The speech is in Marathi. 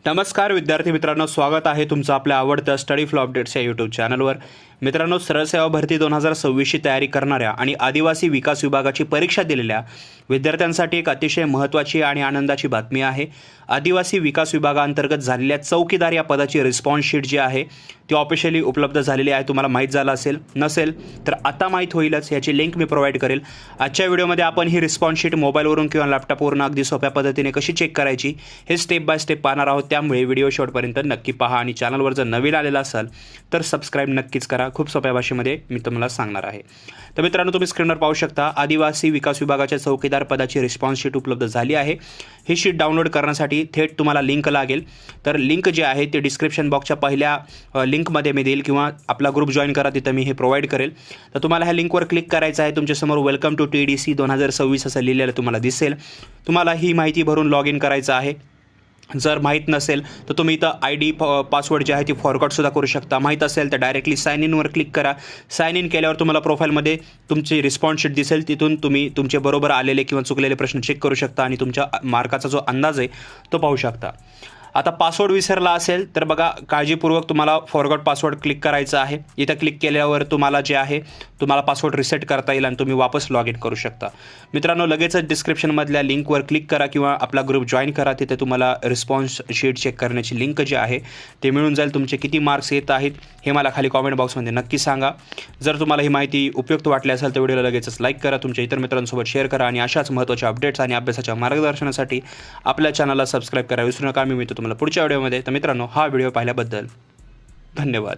नमस्कार विद्यार्थी मित्रांनो, स्वागत आहे तुमचं आपल्या आवडत्या स्टडी फ्लो अपडेट्स या यूट्यूब चॅनलवर। मित्रांनो, सरळ सेवा भरती 2026ची तयारी करणाऱ्या आणि आदिवासी विकास विभागाची परीक्षा दिलेल्या विद्यार्थ्यांसाठी एक अतिशय महत्त्वाची आणि आनंदाची बातमी आहे। आदिवासी विकास विभागाअंतर्गत झालेल्या चौकीदार या पदाची रिस्पॉन्स शीट जी आहे ती ऑफिशियली उपलब्ध झालेली आहे। तुम्हाला माहीत झालं असेल, नसेल तर आता माहीत होईलच। याची लिंक मी प्रोव्हाइड करेल। आजच्या व्हिडिओमध्ये आपण ही रिस्पॉन्स शीट मोबाईलवरून किंवा लॅपटॉपवरून अगदी सोप्या पद्धतीने कशी चेक करायची हे स्टेप बाय स्टेप पाहणार आहोत। त्यामुळे व्हिडिओ शेवटपर्यंत नक्की पहा आणि चॅनलवर जर नवीन आलेला असाल तर सबस्क्राइब नक्कीच करा। खूप सोप्या भाषेमध्ये मी तुम्हाला सांगणार आहे। तर मित्रांनो, तुम्ही स्क्रीनवर पाहू शकता आदिवासी विकास विभागाच्या चौकीदार पदाची रिस्पॉन्स शीट उपलब्ध झाली आहे। ही शीट डाउनलोड करण्यासाठी थेट तुम्हाला लिंक लागेल। तर लिंक जी आहे ती डिस्क्रिप्शन बॉक्सच्या पहिल्या लिंकमध्ये मी देईल किंवा आपला ग्रुप जॉइन करा, तिथं मी हे प्रोव्हाइड करेल। तर तुम्हाला ह्या लिंकवर क्लिक करायचं आहे। तुमच्यासमोर वेलकम टू TDC 2026 असं लिहिलेलं तुम्हाला दिसेल। तुम्हाला ही माहिती भरून लॉग इन करायचं आहे। जर माहीत नसेल तर तुम्ही इथं ID पासवर्ड जी आहे ती फॉरगॉटसुद्धा करू शकता। माहीत असेल तर डायरेक्टली साइन इनवर क्लिक करा। साइन इन केल्यावर तुम्हाला प्रोफाईलमध्ये तुमची रिस्पॉन्स शीट दिसेल। तिथून तुम्ही तुमचे बरोबर आलेले किंवा चुकलेले प्रश्न चेक करू शकता आणि तुमच्या मार्काचा जो अंदाज आहे तो पाहू शकता। आता पासवर्ड विसरला असेल तर बघा, काळजीपूर्वक तुम्हाला फॉरगॉट पासवर्ड क्लिक करायचं आहे। इथं क्लिक केल्यावर तुम्हाला जे आहे तुम्हाला पासवर्ड रिसेट करता येईल आणि तुम्ही वापस लॉग इन करू शकता। मित्रांनो, लगेचच डिस्क्रिप्शनमधल्या लिंकवर क्लिक करा किंवा आपला ग्रुप जॉइन करा। तिथे तुम्हाला रिस्पॉन्स शीट चेक करण्याची लिंक जी आहे ते मिळून जाईल। तुमचे किती मार्क्स येत आहेत हे मला खाली कॉमेंट बॉक्समध्ये नक्की सांगा। जर तुम्हाला ही माहिती उपयुक्त वाटली असेल तर व्हिडिओला लगेचच लाईक करा, तुमच्या इतर मित्रांसोबत शेअर करा आणि अशाच महत्त्वाच्या अपडेट्स आणि अभ्यासाच्या मार्गदर्शनासाठी आपल्या चॅनलला सबस्क्राइब करा विसरू नका। मी तुम्हाला पुढच्या व्हिडिओमध्ये। तर मित्रांनो, हा व्हिडिओ पाहिल्याबद्दल धन्यवाद।